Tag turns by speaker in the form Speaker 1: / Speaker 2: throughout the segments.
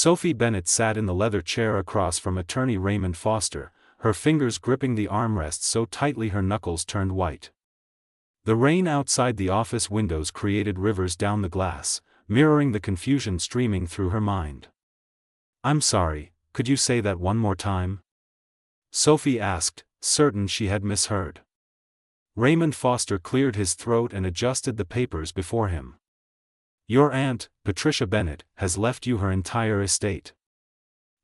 Speaker 1: Sophie Bennett sat in the leather chair across from attorney Raymond Foster, her fingers gripping the armrests so tightly her knuckles turned white. The rain outside the office windows created rivers down the glass, mirroring the confusion streaming through her mind. "I'm sorry, could you say that one more time?" Sophie asked, certain she had misheard. Raymond Foster cleared his throat and adjusted the papers before him. "Your aunt, Patricia Bennett, has left you her entire estate.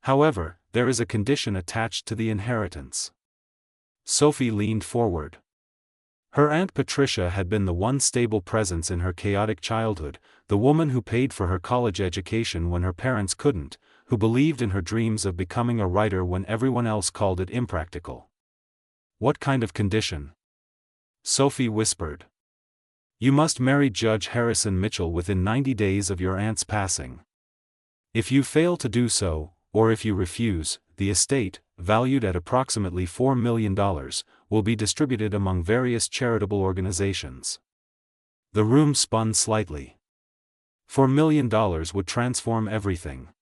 Speaker 1: However, there is a condition attached to the inheritance." Sophie leaned forward. Her Aunt Patricia had been the one stable presence in her chaotic childhood, the woman who paid for her college education when her parents couldn't, who believed in her dreams of becoming a writer when everyone else called it impractical. "What kind of condition?" Sophie whispered. "You must marry Judge Harrison Mitchell within 90 days of your aunt's passing. If you fail to do so, or if you refuse, the estate, valued at approximately $4 million, will be distributed among various charitable organizations." The room spun slightly. $4 million would transform everything.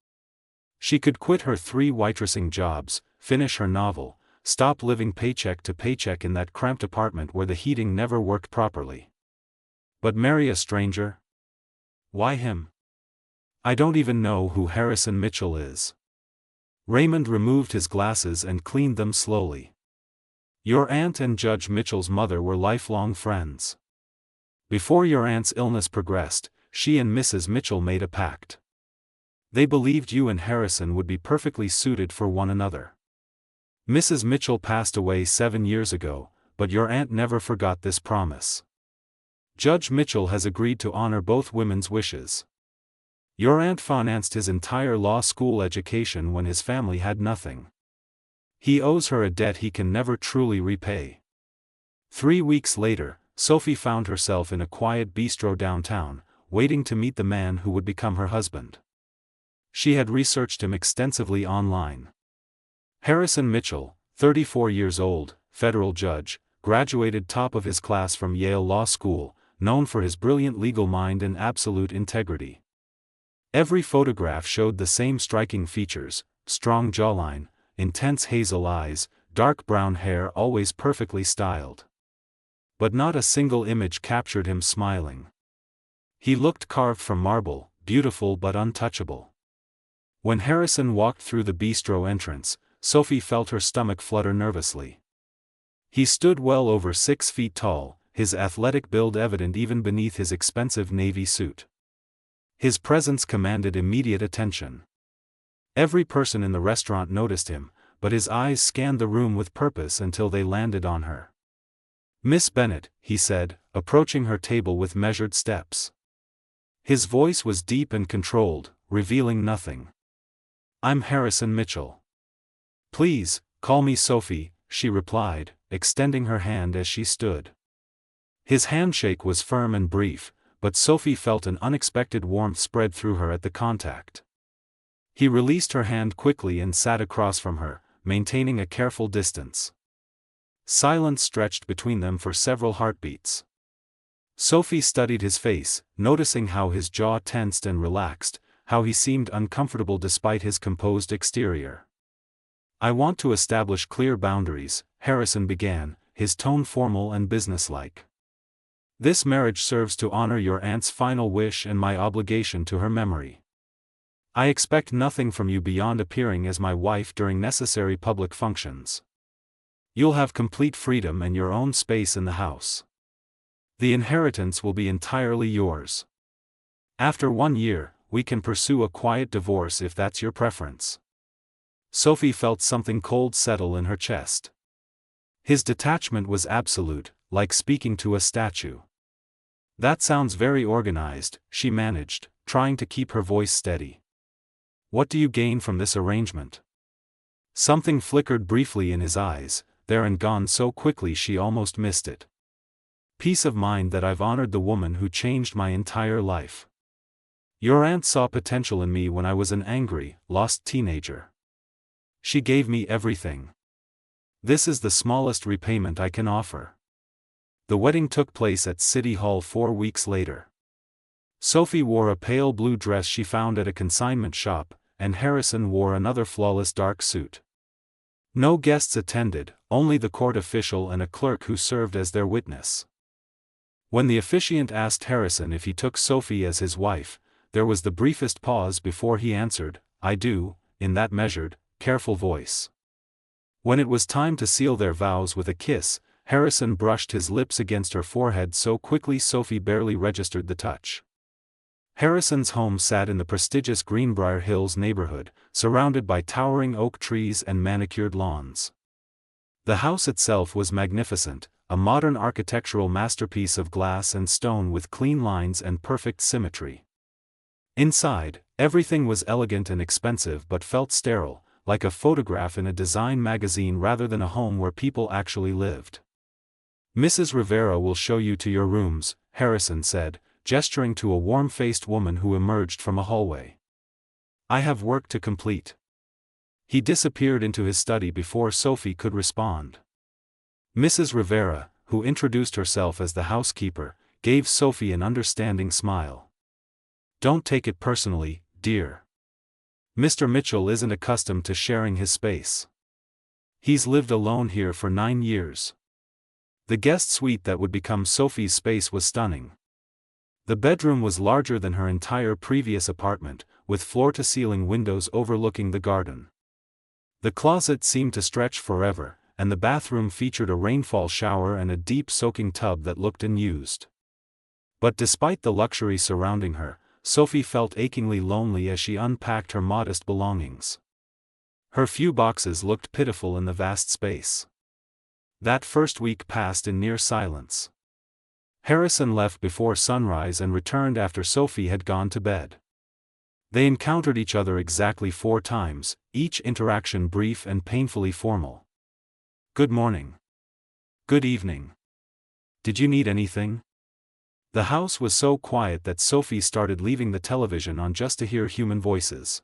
Speaker 1: She could quit her 3 waitressing jobs, finish her novel, stop living paycheck to paycheck in that cramped apartment where the heating never worked properly. But marry a stranger? Why him? "I don't even know who Harrison Mitchell is." Raymond removed his glasses and cleaned them slowly. "Your aunt and Judge Mitchell's mother were lifelong friends. Before your aunt's illness progressed, she and Mrs. Mitchell made a pact. They believed you and Harrison would be perfectly suited for one another. Mrs. Mitchell passed away 7 years ago, but your aunt never forgot this promise. Judge Mitchell has agreed to honor both women's wishes. Your aunt financed his entire law school education when his family had nothing. He owes her a debt he can never truly repay." 3 weeks later, Sophie found herself in a quiet bistro downtown, waiting to meet the man who would become her husband. She had researched him extensively online. Harrison Mitchell, 34 years old, federal judge, graduated top of his class from Yale Law School, known for his brilliant legal mind and absolute integrity. Every photograph showed the same striking features: strong jawline, intense hazel eyes, dark brown hair, always perfectly styled. But not a single image captured him smiling. He looked carved from marble, beautiful but untouchable. When Harrison walked through the bistro entrance, Sophie felt her stomach flutter nervously. He stood well over 6 feet tall, his athletic build evident even beneath his expensive navy suit. His presence commanded immediate attention. Every person in the restaurant noticed him, but his eyes scanned the room with purpose until they landed on her. "Miss Bennett," he said, approaching her table with measured steps. His voice was deep and controlled, revealing nothing. "I'm Harrison Mitchell." "Please, call me Sophie," she replied, extending her hand as she stood. His handshake was firm and brief, but Sophie felt an unexpected warmth spread through her at the contact. He released her hand quickly and sat across from her, maintaining a careful distance. Silence stretched between them for several heartbeats. Sophie studied his face, noticing how his jaw tensed and relaxed, how he seemed uncomfortable despite his composed exterior. "I want to establish clear boundaries," Harrison began, his tone formal and businesslike. "This marriage serves to honor your aunt's final wish and my obligation to her memory. I expect nothing from you beyond appearing as my wife during necessary public functions. You'll have complete freedom and your own space in the house. The inheritance will be entirely yours. After 1 year, we can pursue a quiet divorce if that's your preference." Sophie felt something cold settle in her chest. His detachment was absolute, like speaking to a statue. "That sounds very organized," she managed, trying to keep her voice steady. "What do you gain from this arrangement?" Something flickered briefly in his eyes, there and gone so quickly she almost missed it. "Peace of mind that I've honored the woman who changed my entire life. Your aunt saw potential in me when I was an angry, lost teenager. She gave me everything. This is the smallest repayment I can offer." The wedding took place at City Hall 4 weeks later. Sophie wore a pale blue dress she found at a consignment shop, and Harrison wore another flawless dark suit. No guests attended, only the court official and a clerk who served as their witness. When the officiant asked Harrison if he took Sophie as his wife, there was the briefest pause before he answered, "I do," in that measured, careful voice. When it was time to seal their vows with a kiss, Harrison brushed his lips against her forehead so quickly Sophie barely registered the touch. Harrison's home sat in the prestigious Greenbrier Hills neighborhood, surrounded by towering oak trees and manicured lawns. The house itself was magnificent, a modern architectural masterpiece of glass and stone with clean lines and perfect symmetry. Inside, everything was elegant and expensive but felt sterile, like a photograph in a design magazine rather than a home where people actually lived. "Mrs. Rivera will show you to your rooms," Harrison said, gesturing to a warm-faced woman who emerged from a hallway. "I have work to complete." He disappeared into his study before Sophie could respond. Mrs. Rivera, who introduced herself as the housekeeper, gave Sophie an understanding smile. "Don't take it personally, dear. Mr. Mitchell isn't accustomed to sharing his space. He's lived alone here for 9 years." The guest suite that would become Sophie's space was stunning. The bedroom was larger than her entire previous apartment, with floor-to-ceiling windows overlooking the garden. The closet seemed to stretch forever, and the bathroom featured a rainfall shower and a deep soaking tub that looked unused. But despite the luxury surrounding her, Sophie felt achingly lonely as she unpacked her modest belongings. Her few boxes looked pitiful in the vast space. That first week passed in near silence. Harrison left before sunrise and returned after Sophie had gone to bed. They encountered each other exactly 4 times, each interaction brief and painfully formal. "Good morning." "Good evening." "Did you need anything?" The house was so quiet that Sophie started leaving the television on just to hear human voices.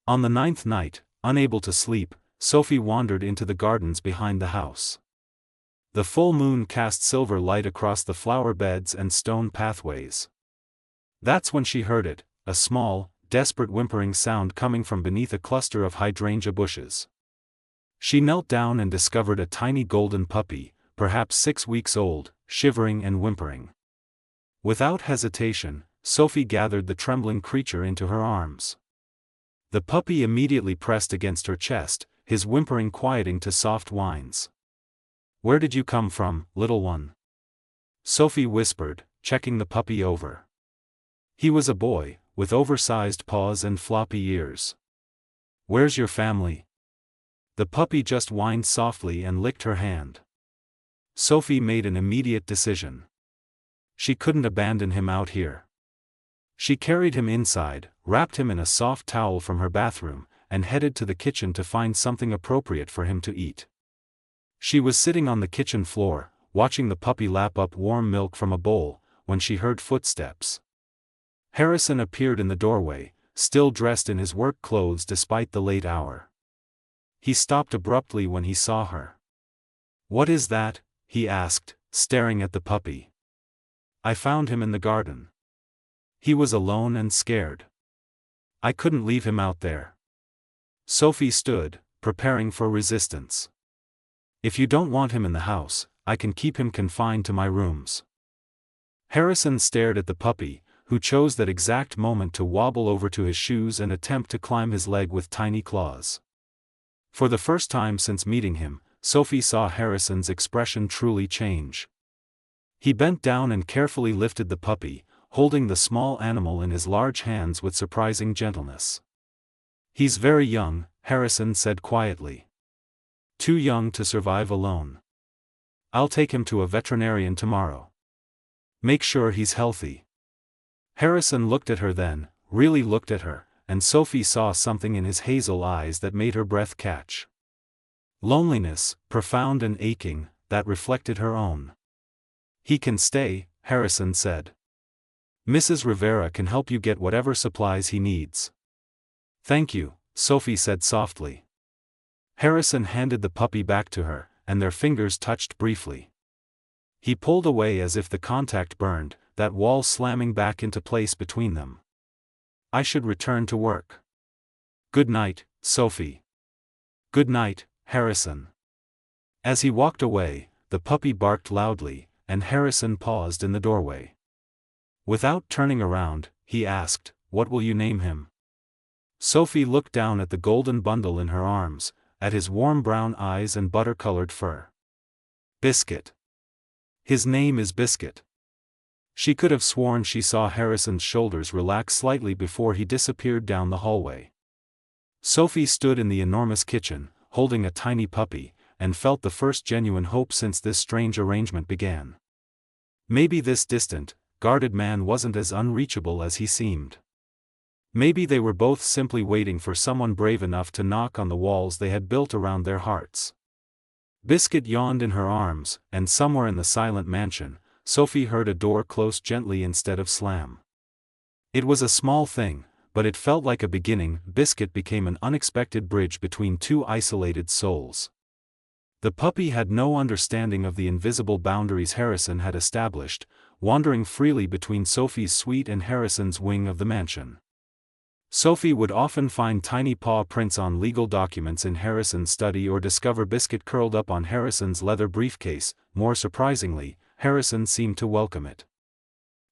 Speaker 1: On the 9th night, unable to sleep, Sophie wandered into the gardens behind the house. The full moon cast silver light across the flower beds and stone pathways. That's when she heard it, a small, desperate whimpering sound coming from beneath a cluster of hydrangea bushes. She knelt down and discovered a tiny golden puppy, perhaps 6 weeks old, shivering and whimpering. Without hesitation, Sophie gathered the trembling creature into her arms. The puppy immediately pressed against her chest, his whimpering quieting to soft whines. "Where did you come from, little one?" Sophie whispered, checking the puppy over. He was a boy, with oversized paws and floppy ears. "Where's your family?" The puppy just whined softly and licked her hand. Sophie made an immediate decision. She couldn't abandon him out here. She carried him inside, wrapped him in a soft towel from her bathroom, and headed to the kitchen to find something appropriate for him to eat. She was sitting on the kitchen floor, watching the puppy lap up warm milk from a bowl, when she heard footsteps. Harrison appeared in the doorway, still dressed in his work clothes despite the late hour. He stopped abruptly when he saw her. "What is that?" he asked, staring at the puppy. "I found him in the garden. He was alone and scared. I couldn't leave him out there." Sophie stood, preparing for resistance. "If you don't want him in the house, I can keep him confined to my rooms." Harrison stared at the puppy, who chose that exact moment to wobble over to his shoes and attempt to climb his leg with tiny claws. For the first time since meeting him, Sophie saw Harrison's expression truly change. He bent down and carefully lifted the puppy, holding the small animal in his large hands with surprising gentleness. "He's very young," Harrison said quietly. "Too young to survive alone. I'll take him to a veterinarian tomorrow. Make sure he's healthy." Harrison looked at her then, really looked at her, and Sophie saw something in his hazel eyes that made her breath catch. Loneliness, profound and aching, that reflected her own. "He can stay," Harrison said. "Mrs. Rivera can help you get whatever supplies he needs." "Thank you," Sophie said softly. Harrison handed the puppy back to her, and their fingers touched briefly. He pulled away as if the contact burned, that wall slamming back into place between them. "I should return to work." Good night, Sophie. Good night, Harrison. As he walked away, the puppy barked loudly, and Harrison paused in the doorway. Without turning around, he asked, "What will you name him?" Sophie looked down at the golden bundle in her arms, at his warm brown eyes and butter-colored fur. Biscuit. His name is Biscuit. She could have sworn she saw Harrison's shoulders relax slightly before he disappeared down the hallway. Sophie stood in the enormous kitchen, holding a tiny puppy, and felt the first genuine hope since this strange arrangement began. Maybe this distant, guarded man wasn't as unreachable as he seemed. Maybe they were both simply waiting for someone brave enough to knock on the walls they had built around their hearts. Biscuit yawned in her arms, and somewhere in the silent mansion, Sophie heard a door close gently instead of slam. It was a small thing, but it felt like a beginning. Biscuit became an unexpected bridge between two isolated souls. The puppy had no understanding of the invisible boundaries Harrison had established, wandering freely between Sophie's suite and Harrison's wing of the mansion. Sophie would often find tiny paw prints on legal documents in Harrison's study or discover Biscuit curled up on Harrison's leather briefcase. More surprisingly, Harrison seemed to welcome it.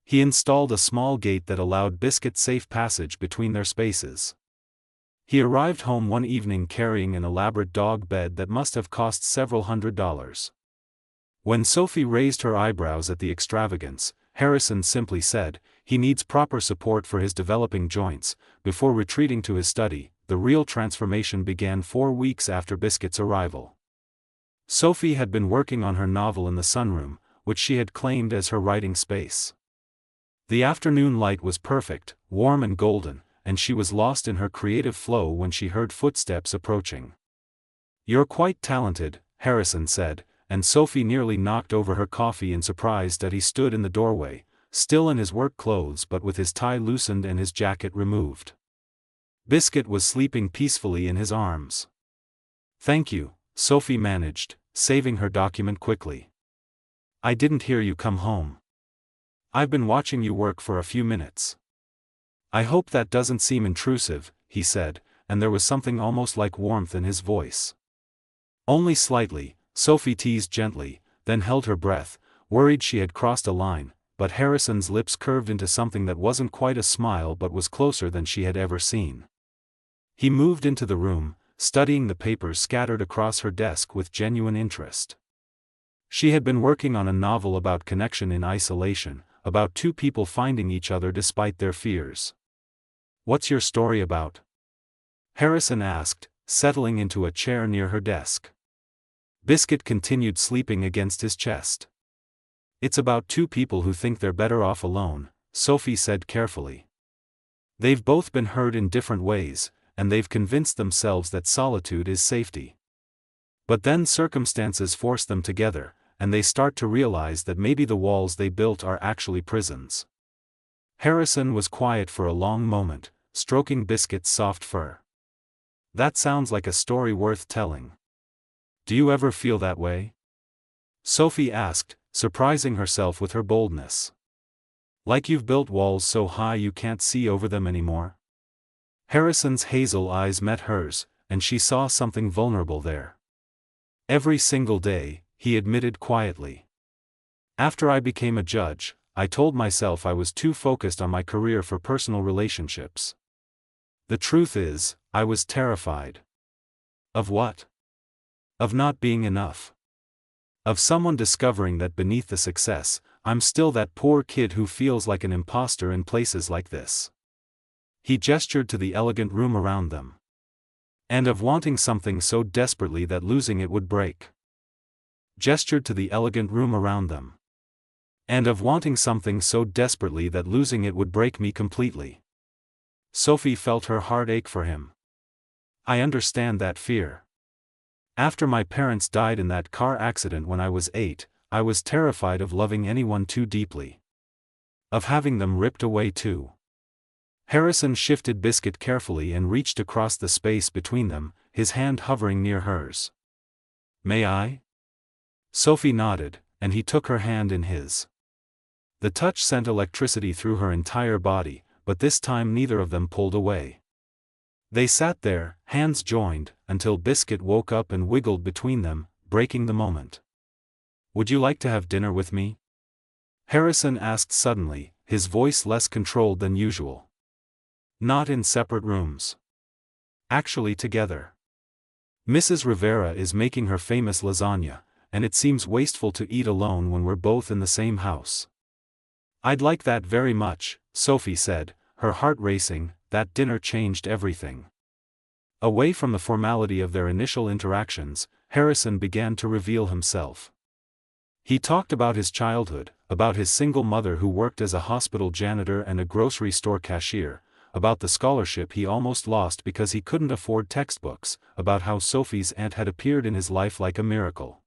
Speaker 1: He installed a small gate that allowed Biscuit safe passage between their spaces. He arrived home one evening carrying an elaborate dog bed that must have cost several $100s. When Sophie raised her eyebrows at the extravagance, Harrison simply said, "He needs proper support for his developing joints." Before retreating to his study, the real transformation began 4 weeks after Biscuit's arrival. Sophie had been working on her novel in the sunroom, which she had claimed as her writing space. The afternoon light was perfect, warm and golden, and she was lost in her creative flow when she heard footsteps approaching. "You're quite talented," Harrison said, and Sophie nearly knocked over her coffee in surprise that he stood in the doorway, still in his work clothes but with his tie loosened and his jacket removed. Biscuit was sleeping peacefully in his arms. "Thank you," Sophie managed, saving her document quickly. "I didn't hear you come home. I've been watching you work for a few minutes." "I hope that doesn't seem intrusive," he said, and there was something almost like warmth in his voice. "Only slightly," Sophie teased gently, then held her breath, worried she had crossed a line, but Harrison's lips curved into something that wasn't quite a smile but was closer than she had ever seen. He moved into the room, studying the papers scattered across her desk with genuine interest. She had been working on a novel about connection in isolation, about two people finding each other despite their fears. "What's your story about?" Harrison asked, settling into a chair near her desk. Biscuit continued sleeping against his chest. "It's about two people who think they're better off alone," Sophie said carefully. "They've both been hurt in different ways, and they've convinced themselves that solitude is safety. But then circumstances force them together, and they start to realize that maybe the walls they built are actually prisons." Harrison was quiet for a long moment, stroking Biscuit's soft fur. "That sounds like a story worth telling. Do you ever feel that way?" Sophie asked, surprising herself with her boldness. "Like you've built walls so high you can't see over them anymore?" Harrison's hazel eyes met hers, and she saw something vulnerable there. "Every single day," he admitted quietly. "After I became a judge, I told myself I was too focused on my career for personal relationships. The truth is, I was terrified." "Of what?" "Of not being enough. Of someone discovering that beneath the success, I'm still that poor kid who feels like an imposter in places like this." He gestured to the elegant room around them. "And of wanting something so desperately that losing it would break." Gestured to the elegant room around them. "And of wanting something so desperately that losing it would break me completely." Sophie felt her heart ache for him. "I understand that fear. After my parents died in that car accident when I was 8, I was terrified of loving anyone too deeply. Of having them ripped away too." Harrison shifted Biscuit carefully and reached across the space between them, his hand hovering near hers. "May I?" Sophie nodded, and he took her hand in his. The touch sent electricity through her entire body, but this time neither of them pulled away. They sat there, hands joined, until Biscuit woke up and wiggled between them, breaking the moment. "Would you like to have dinner with me?" Harrison asked suddenly, his voice less controlled than usual. "Not in separate rooms. Actually together. Mrs. Rivera is making her famous lasagna, and it seems wasteful to eat alone when we're both in the same house." "I'd like that very much," Sophie said, her heart racing. That dinner changed everything. Away from the formality of their initial interactions, Harrison began to reveal himself. He talked about his childhood, about his single mother who worked as a hospital janitor and a grocery store cashier, about the scholarship he almost lost because he couldn't afford textbooks, about how Sophie's aunt had appeared in his life like a miracle.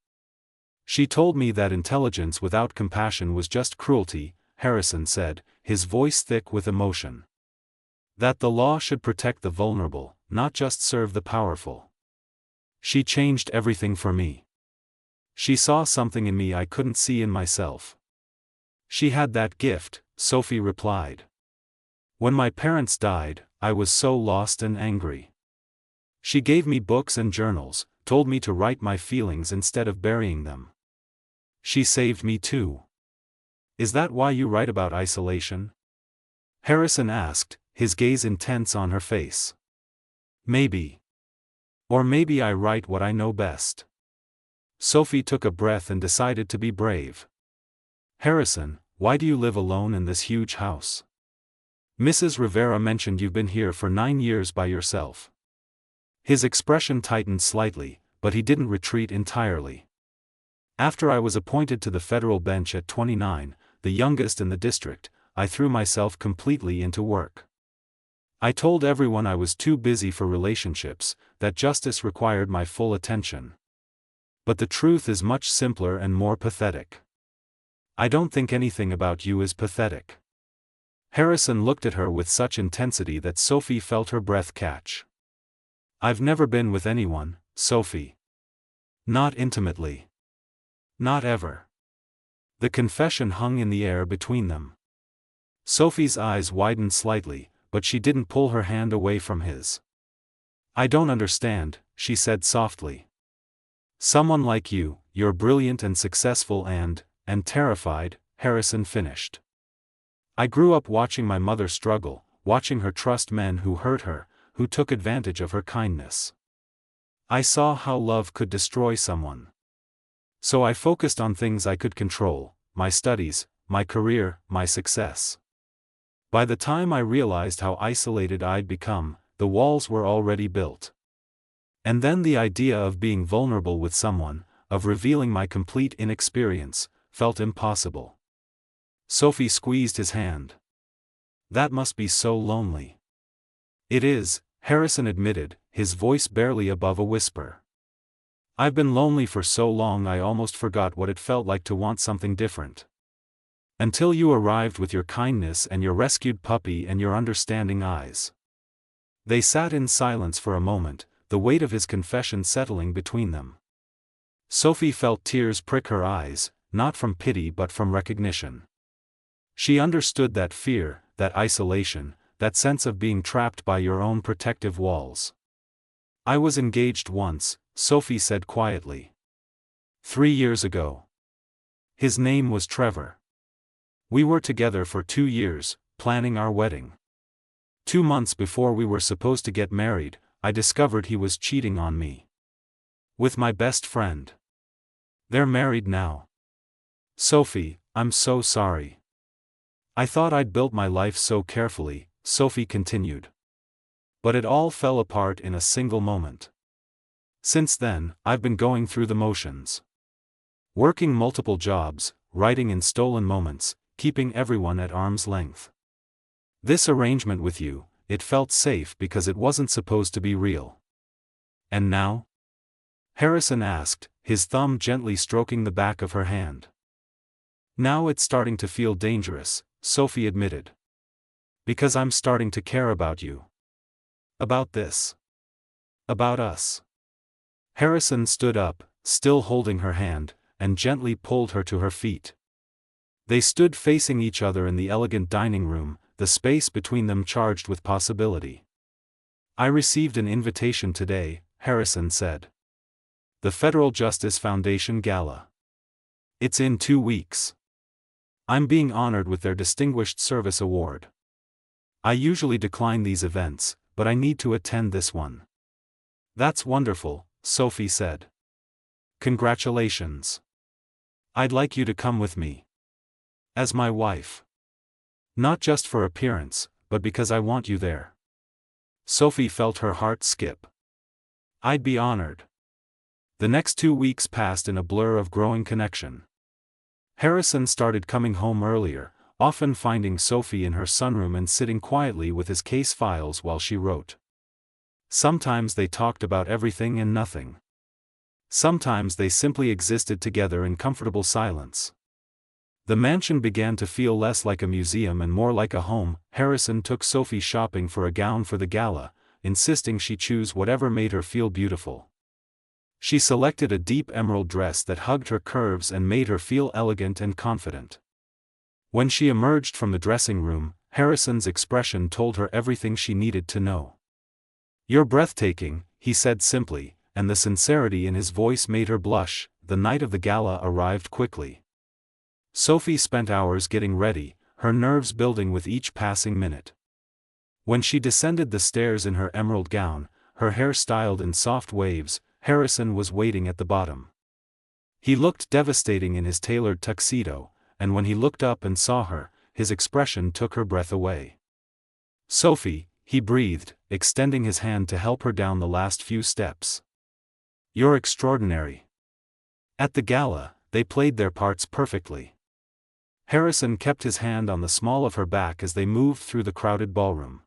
Speaker 1: "She told me that intelligence without compassion was just cruelty," Harrison said, his voice thick with emotion. "That the law should protect the vulnerable, not just serve the powerful. She changed everything for me. She saw something in me I couldn't see in myself." "She had that gift," Sophie replied. "When my parents died, I was so lost and angry. She gave me books and journals, told me to write my feelings instead of burying them. She saved me too." "Is that why you write about isolation?" Harrison asked, his gaze intense on her face. "Maybe. Or maybe I write what I know best." Sophie took a breath and decided to be brave. "Harrison, why do you live alone in this huge house? Mrs. Rivera mentioned you've been here for 9 years by yourself." His expression tightened slightly, but he didn't retreat entirely. "After I was appointed to the federal bench at 29, the youngest in the district, I threw myself completely into work. I told everyone I was too busy for relationships, that justice required my full attention. But the truth is much simpler and more pathetic. I don't think anything about you is pathetic." Harrison looked at her with such intensity that Sophie felt her breath catch. "I've never been with anyone, Sophie. Not intimately. Not ever." The confession hung in the air between them. Sophie's eyes widened slightly, but she didn't pull her hand away from his. "I don't understand," she said softly. "Someone like you, you're brilliant and successful and terrified," Harrison finished. "I grew up watching my mother struggle, watching her trust men who hurt her, who took advantage of her kindness. I saw how love could destroy someone. So I focused on things I could control, my studies, my career, my success. By the time I realized how isolated I'd become, the walls were already built. And then the idea of being vulnerable with someone, of revealing my complete inexperience, felt impossible." Sophie squeezed his hand. "That must be so lonely." "It is," Harrison admitted, his voice barely above a whisper. "I've been lonely for so long I almost forgot what it felt like to want something different. Until you arrived with your kindness and your rescued puppy and your understanding eyes." They sat in silence for a moment, the weight of his confession settling between them. Sophie felt tears prick her eyes, not from pity but from recognition. She understood that fear, that isolation, that sense of being trapped by your own protective walls. "I was engaged once," Sophie said quietly. 3 years ago. His name was Trevor. We were together for 2 years, planning our wedding. 2 months before we were supposed to get married, I discovered he was cheating on me. With my best friend. They're married now. Sophie, I'm so sorry. I thought I'd built my life so carefully," Sophie continued. "But it all fell apart in a single moment. Since then, I've been going through the motions. Working multiple jobs, writing in stolen moments, keeping everyone at arm's length. This arrangement with you, it felt safe because it wasn't supposed to be real. And now?" Harrison asked, his thumb gently stroking the back of her hand. "Now it's starting to feel dangerous," Sophie admitted. "Because I'm starting to care about you. About this. About us." Harrison stood up, still holding her hand, and gently pulled her to her feet. They stood facing each other in the elegant dining room, the space between them charged with possibility. I received an invitation today, Harrison said. The Federal Justice Foundation Gala. It's in 2 weeks. I'm being honored with their Distinguished Service Award. I usually decline these events, but I need to attend this one. That's wonderful, Sophie said. Congratulations. I'd like you to come with me. As my wife. Not just for appearance, but because I want you there. Sophie felt her heart skip. I'd be honored. The next 2 weeks passed in a blur of growing connection. Harrison started coming home earlier, often finding Sophie in her sunroom and sitting quietly with his case files while she wrote. Sometimes they talked about everything and nothing. Sometimes they simply existed together in comfortable silence. The mansion began to feel less like a museum and more like a home. Harrison took Sophie shopping for a gown for the gala, insisting she choose whatever made her feel beautiful. She selected a deep emerald dress that hugged her curves and made her feel elegant and confident. When she emerged from the dressing room, Harrison's expression told her everything she needed to know. "You're breathtaking," he said simply, and the sincerity in his voice made her blush. The night of the gala arrived quickly. Sophie spent hours getting ready, her nerves building with each passing minute. When she descended the stairs in her emerald gown, her hair styled in soft waves, Harrison was waiting at the bottom. He looked devastating in his tailored tuxedo, and when he looked up and saw her, his expression took her breath away. "Sophie," he breathed, extending his hand to help her down the last few steps. "You're extraordinary." At the gala, they played their parts perfectly. Harrison kept his hand on the small of her back as they moved through the crowded ballroom.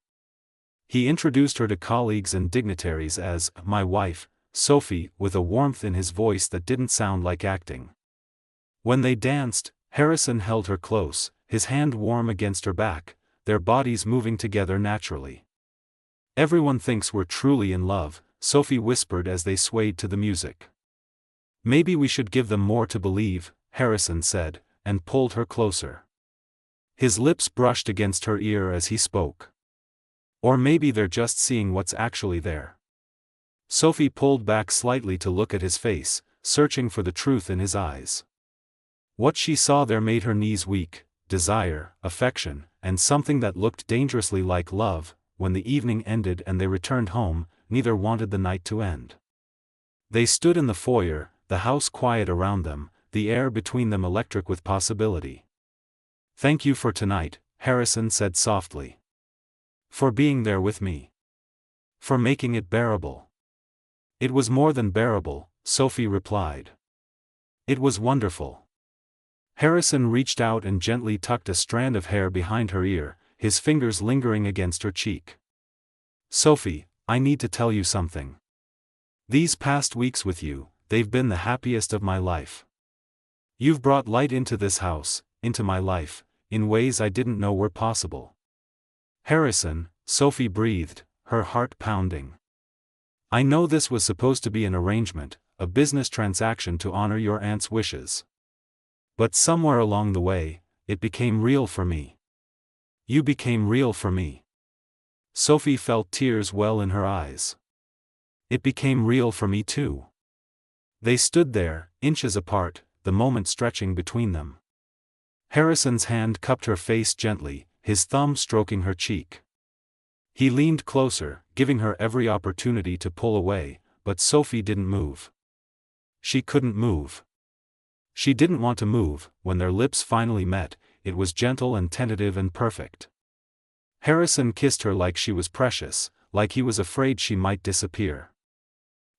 Speaker 1: He introduced her to colleagues and dignitaries as "my wife, Sophie," with a warmth in his voice that didn't sound like acting. When they danced, Harrison held her close, his hand warm against her back, their bodies moving together naturally. "Everyone thinks we're truly in love," Sophie whispered as they swayed to the music. "Maybe we should give them more to believe," Harrison said, and pulled her closer. His lips brushed against her ear as he spoke. "Or maybe they're just seeing what's actually there." Sophie pulled back slightly to look at his face, searching for the truth in his eyes. What she saw there made her knees weak: desire, affection, and something that looked dangerously like love. When the evening ended and they returned home, neither wanted the night to end. They stood in the foyer, the house quiet around them, the air between them electric with possibility. "Thank you for tonight," Harrison said softly. "For being there with me. For making it bearable." "It was more than bearable," Sophie replied. "It was wonderful." Harrison reached out and gently tucked a strand of hair behind her ear, his fingers lingering against her cheek. "Sophie, I need to tell you something. These past weeks with you, they've been the happiest of my life. You've brought light into this house, into my life, in ways I didn't know were possible." "Harrison," Sophie breathed, her heart pounding. "I know this was supposed to be an arrangement, a business transaction to honor your aunt's wishes. But somewhere along the way, it became real for me. You became real for me." Sophie felt tears well in her eyes. "It became real for me too." They stood there, inches apart, the moment stretching between them. Harrison's hand cupped her face gently, his thumb stroking her cheek. He leaned closer, giving her every opportunity to pull away, but Sophie didn't move. She couldn't move. She didn't want to move. When their lips finally met, it was gentle and tentative and perfect. Harrison kissed her like she was precious, like he was afraid she might disappear.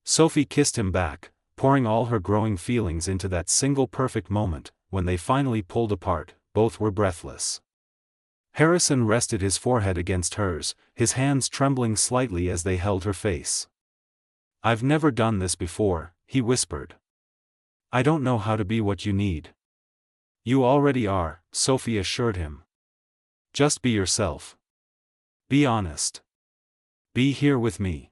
Speaker 1: Sophie kissed him back, pouring all her growing feelings into that single perfect moment. When they finally pulled apart, both were breathless. Harrison rested his forehead against hers, his hands trembling slightly as they held her face. "I've never done this before," he whispered. "I don't know how to be what you need." "You already are," Sophie assured him. "Just be yourself. Be honest. Be here with me."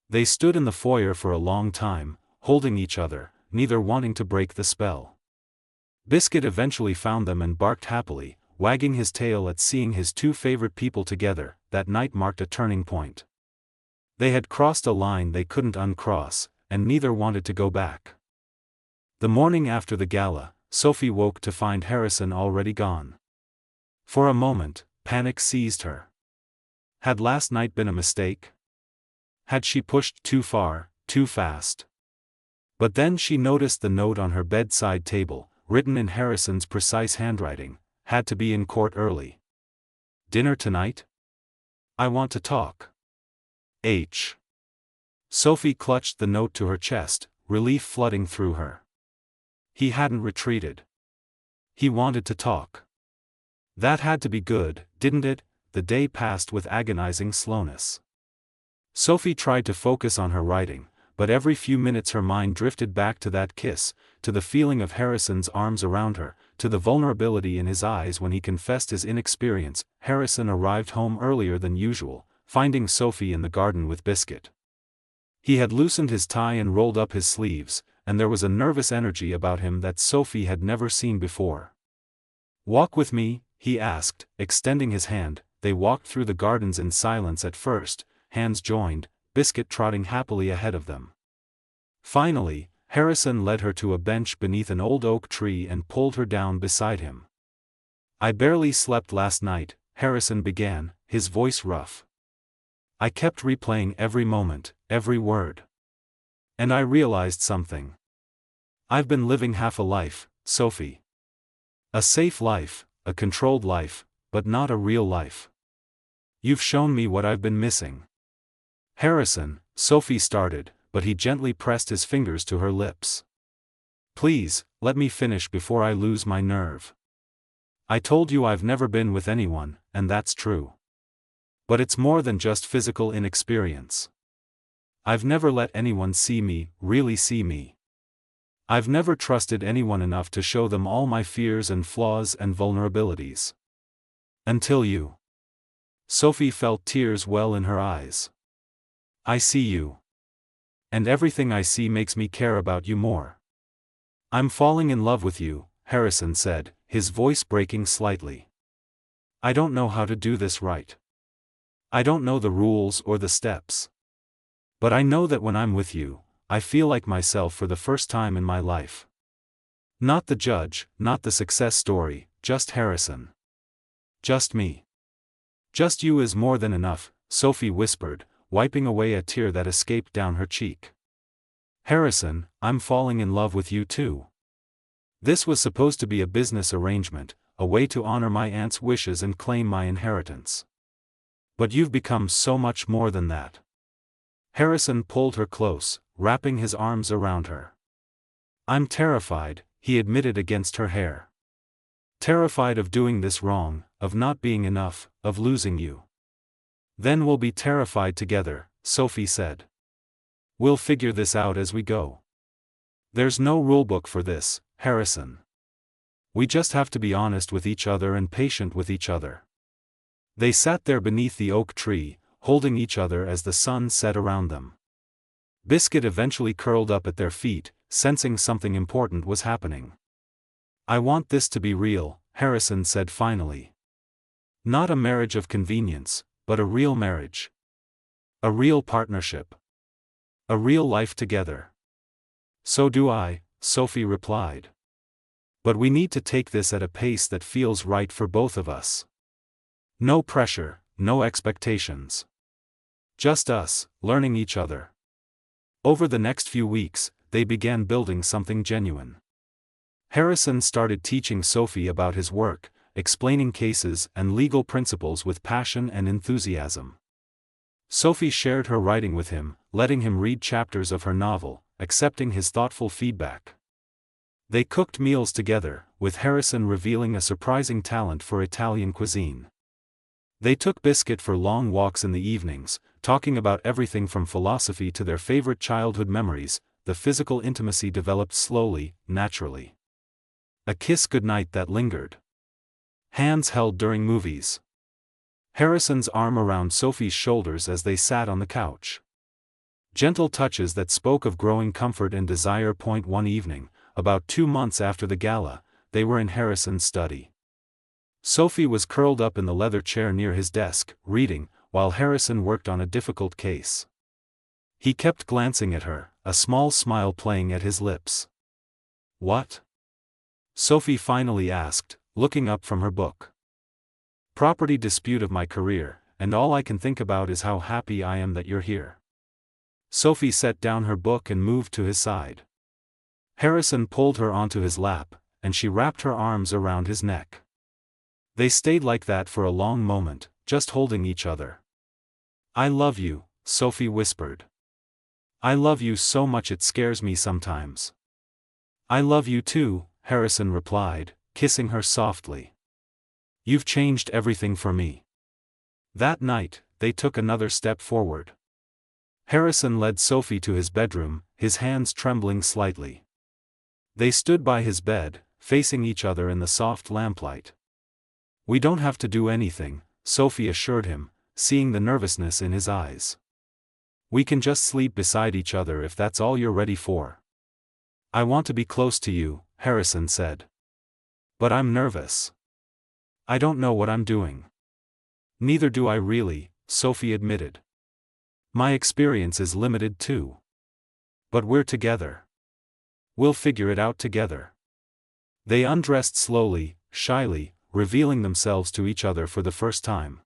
Speaker 1: They stood in the foyer for a long time, holding each other, neither wanting to break the spell. Biscuit eventually found them and barked happily, wagging his tail at seeing his two favorite people together. That night marked a turning point. They had crossed a line they couldn't uncross, and neither wanted to go back. The morning after the gala, Sophie woke to find Harrison already gone. For a moment, panic seized her. Had last night been a mistake? Had she pushed too far, too fast? But then she noticed the note on her bedside table, written in Harrison's precise handwriting: had to be in court early. Dinner tonight? I want to talk. H. Sophie clutched the note to her chest, relief flooding through her. He hadn't retreated. He wanted to talk. That had to be good, didn't it? The day passed with agonizing slowness. Sophie tried to focus on her writing, but every few minutes her mind drifted back to that kiss, to the feeling of Harrison's arms around her, to the vulnerability in his eyes when he confessed his inexperience. Harrison arrived home earlier than usual, finding Sophie in the garden with Biscuit. He had loosened his tie and rolled up his sleeves, and there was a nervous energy about him that Sophie had never seen before. "Walk with me?" he asked, extending his hand. They walked through the gardens in silence at first, hands joined, Biscuit trotting happily ahead of them. Finally, Harrison led her to a bench beneath an old oak tree and pulled her down beside him. "I barely slept last night," Harrison began, his voice rough. "I kept replaying every moment, every word. And I realized something. I've been living half a life, Sophie. A safe life, a controlled life, but not a real life. You've shown me what I've been missing." "Harrison," Sophie started, but he gently pressed his fingers to her lips. "Please, let me finish before I lose my nerve. I told you I've never been with anyone, and that's true. But it's more than just physical inexperience. I've never let anyone see me, really see me. I've never trusted anyone enough to show them all my fears and flaws and vulnerabilities. Until you." Sophie felt tears well in her eyes. "I see you. And everything I see makes me care about you more. I'm falling in love with you," Harrison said, his voice breaking slightly. "I don't know how to do this right. I don't know the rules or the steps. But I know that when I'm with you, I feel like myself for the first time in my life. Not the judge, not the success story, just Harrison. Just me. Just you is more than enough," Sophie whispered, wiping away a tear that escaped down her cheek. "Harrison, I'm falling in love with you too. This was supposed to be a business arrangement, a way to honor my aunt's wishes and claim my inheritance. But you've become so much more than that." Harrison pulled her close, wrapping his arms around her. "I'm terrified," he admitted against her hair. "Terrified of doing this wrong, of not being enough, of losing you." "Then we'll be terrified together," Sophie said. "We'll figure this out as we go. There's no rulebook for this, Harrison. We just have to be honest with each other and patient with each other." They sat there beneath the oak tree, holding each other as the sun set around them. Biscuit eventually curled up at their feet, sensing something important was happening. "I want this to be real," Harrison said finally. "Not a marriage of convenience, but a real marriage. A real partnership. A real life together." "So do I," Sophie replied. "But we need to take this at a pace that feels right for both of us. No pressure, no expectations. Just us, learning each other." Over the next few weeks, they began building something genuine. Harrison started teaching Sophie about his work, explaining cases and legal principles with passion and enthusiasm. Sophie shared her writing with him, letting him read chapters of her novel, accepting his thoughtful feedback. They cooked meals together, with Harrison revealing a surprising talent for Italian cuisine. They took Biscuit for long walks in the evenings, talking about everything from philosophy to their favorite childhood memories. The physical intimacy developed slowly, naturally. A kiss goodnight that lingered. Hands held during movies. Harrison's arm around Sophie's shoulders as they sat on the couch. Gentle touches that spoke of growing comfort and desire. One evening, about 2 months after the gala, they were in Harrison's study. Sophie was curled up in the leather chair near his desk, reading, while Harrison worked on a difficult case. He kept glancing at her, a small smile playing at his lips. What? Sophie finally asked, looking up from her book. Property dispute of my career, and all I can think about is how happy I am that you're here. Sophie set down her book and moved to his side. Harrison pulled her onto his lap, and she wrapped her arms around his neck. They stayed like that for a long moment, just holding each other. I love you, Sophie whispered. I love you so much it scares me sometimes. I love you too, Harrison replied, kissing her softly. You've changed everything for me. That night, they took another step forward. Harrison led Sophie to his bedroom, his hands trembling slightly. They stood by his bed, facing each other in the soft lamplight. We don't have to do anything, Sophie assured him, seeing the nervousness in his eyes. We can just sleep beside each other if that's all you're ready for. I want to be close to you, Harrison said. But I'm nervous. I don't know what I'm doing. Neither do I really, Sophie admitted. My experience is limited too. But we're together. We'll figure it out together. They undressed slowly, shyly, revealing themselves to each other for the first time.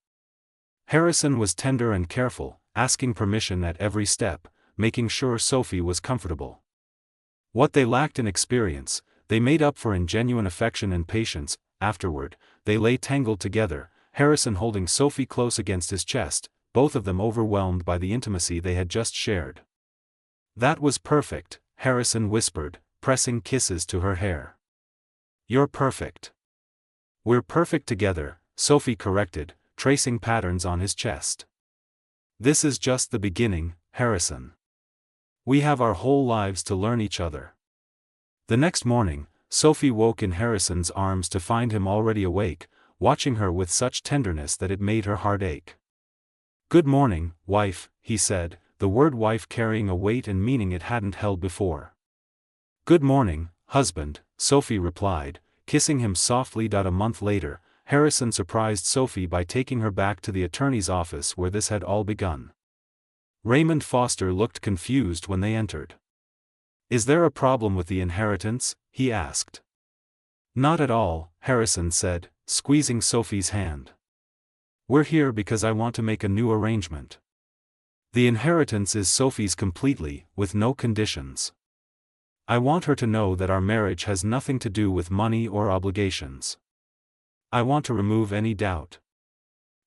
Speaker 1: Harrison was tender and careful, asking permission at every step, making sure Sophie was comfortable. What they lacked in experience, they made up for in genuine affection and patience. Afterward, they lay tangled together, Harrison holding Sophie close against his chest, both of them overwhelmed by the intimacy they had just shared. That was perfect, Harrison whispered, pressing kisses to her hair. You're perfect. We're perfect together, Sophie corrected, tracing patterns on his chest. This is just the beginning, Harrison. We have our whole lives to learn each other. The next morning, Sophie woke in Harrison's arms to find him already awake, watching her with such tenderness that it made her heart ache. Good morning, wife, he said, the word wife carrying a weight and meaning it hadn't held before. Good morning, husband, Sophie replied, kissing him softly. A month later, Harrison surprised Sophie by taking her back to the attorney's office where this had all begun. Raymond Foster looked confused when they entered. Is there a problem with the inheritance? He asked. Not at all, Harrison said, squeezing Sophie's hand. We're here because I want to make a new arrangement. The inheritance is Sophie's completely, with no conditions. I want her to know that our marriage has nothing to do with money or obligations. I want to remove any doubt.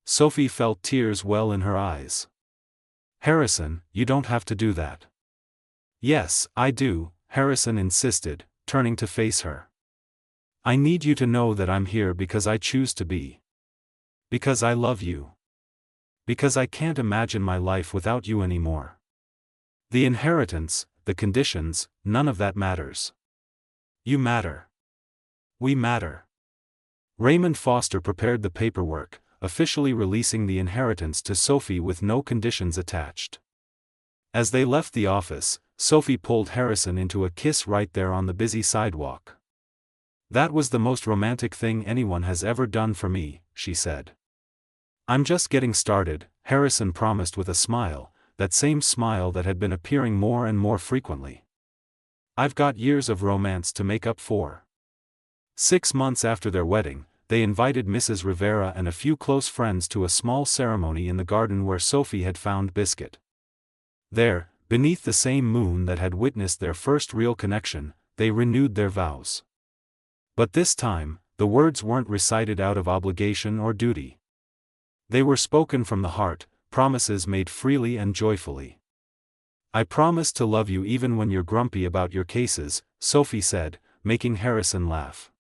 Speaker 1: Sophie felt tears well in her eyes. Harrison, you don't have to do that. Yes, I do, Harrison insisted, turning to face her. I need you to know that I'm here because I choose to be. Because I love you. Because I can't imagine my life without you anymore. The inheritance, the conditions, none of that matters. You matter. We matter. Raymond Foster prepared the paperwork, officially releasing the inheritance to Sophie with no conditions attached. As they left the office, Sophie pulled Harrison into a kiss right there on the busy sidewalk. That was the most romantic thing anyone has ever done for me, she said. I'm just getting started, Harrison promised with a smile, that same smile that had been appearing more and more frequently. I've got years of romance to make up for. 6 months after their wedding, they invited Mrs. Rivera and a few close friends to a small ceremony in the garden where Sophie had found Biscuit. There, beneath the same moon that had witnessed their first real connection, they renewed their vows. But this time, the words weren't recited out of obligation or duty. They were spoken from the heart, promises made freely and joyfully. I promise to love you even when you're grumpy about your cases, Sophie said, making Harrison laugh.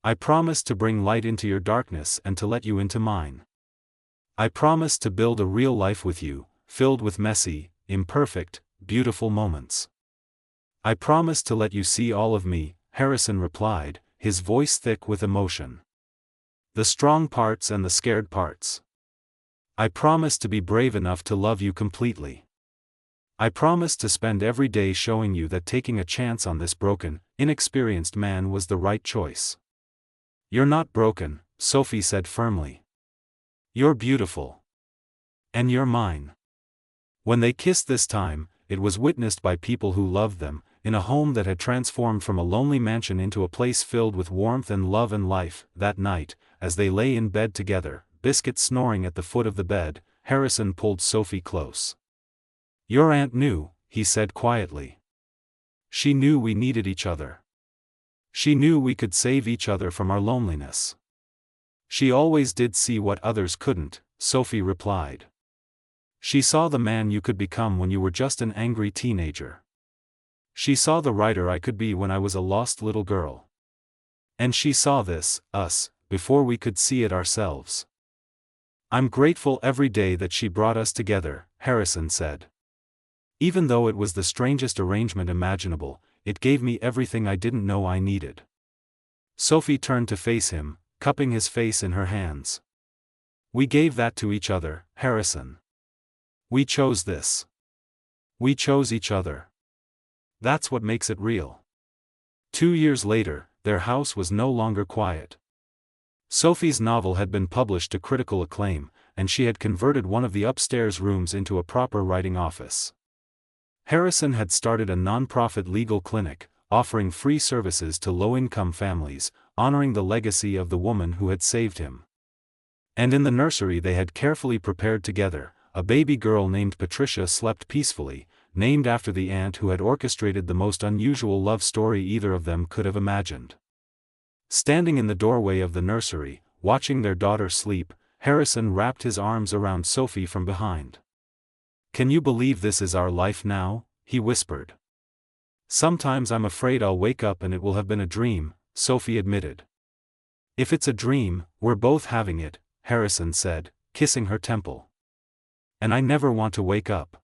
Speaker 1: I promise to bring light into your darkness and to let you into mine. I promise to build a real life with you, filled with messy, imperfect, beautiful moments. I promise to let you see all of me, Harrison replied, his voice thick with emotion. The strong parts and the scared parts. I promise to be brave enough to love you completely. I promise to spend every day showing you that taking a chance on this broken, inexperienced man was the right choice. You're not broken, Sophie said firmly. You're beautiful. And you're mine. When they kissed this time, it was witnessed by people who loved them, in a home that had transformed from a lonely mansion into a place filled with warmth and love and life. That night, as they lay in bed together, Biscuit snoring at the foot of the bed, Harrison pulled Sophie close. "Your aunt knew," he said quietly. "She knew we needed each other. She knew we could save each other from our loneliness. She always did see what others couldn't," Sophie replied. "She saw the man you could become when you were just an angry teenager. She saw the writer I could be when I was a lost little girl. And she saw this, us, before we could see it ourselves. I'm grateful every day that she brought us together," Harrison said. "Even though it was the strangest arrangement imaginable, it gave me everything I didn't know I needed." Sophie turned to face him, cupping his face in her hands. "We gave that to each other, Harrison. We chose this. We chose each other. That's what makes it real." 2 years later, their house was no longer quiet. Sophie's novel had been published to critical acclaim, and she had converted one of the upstairs rooms into a proper writing office. Harrison had started a non-profit legal clinic, offering free services to low-income families, honoring the legacy of the woman who had saved him. And in the nursery they had carefully prepared together, a baby girl named Patricia slept peacefully, named after the aunt who had orchestrated the most unusual love story either of them could have imagined. Standing in the doorway of the nursery, watching their daughter sleep, Harrison wrapped his arms around Sophie from behind. "Can you believe this is our life now?" he whispered. "Sometimes I'm afraid I'll wake up and it will have been a dream," Sophie admitted. "If it's a dream, we're both having it," Harrison said, kissing her temple. "And I never want to wake up."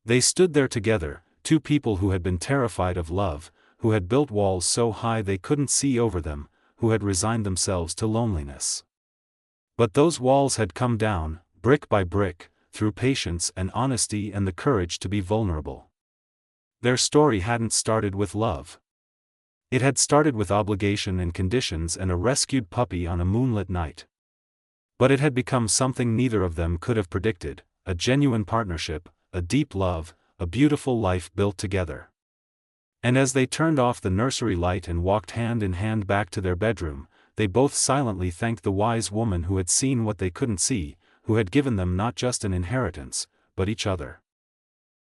Speaker 1: They stood there together, two people who had been terrified of love, who had built walls so high they couldn't see over them, who had resigned themselves to loneliness. But those walls had come down, brick by brick, through patience and honesty and the courage to be vulnerable. Their story hadn't started with love. It had started with obligation and conditions and a rescued puppy on a moonlit night. But it had become something neither of them could have predicted, a genuine partnership, a deep love, a beautiful life built together. And as they turned off the nursery light and walked hand in hand back to their bedroom, they both silently thanked the wise woman who had seen what they couldn't see, who had given them not just an inheritance, but each other.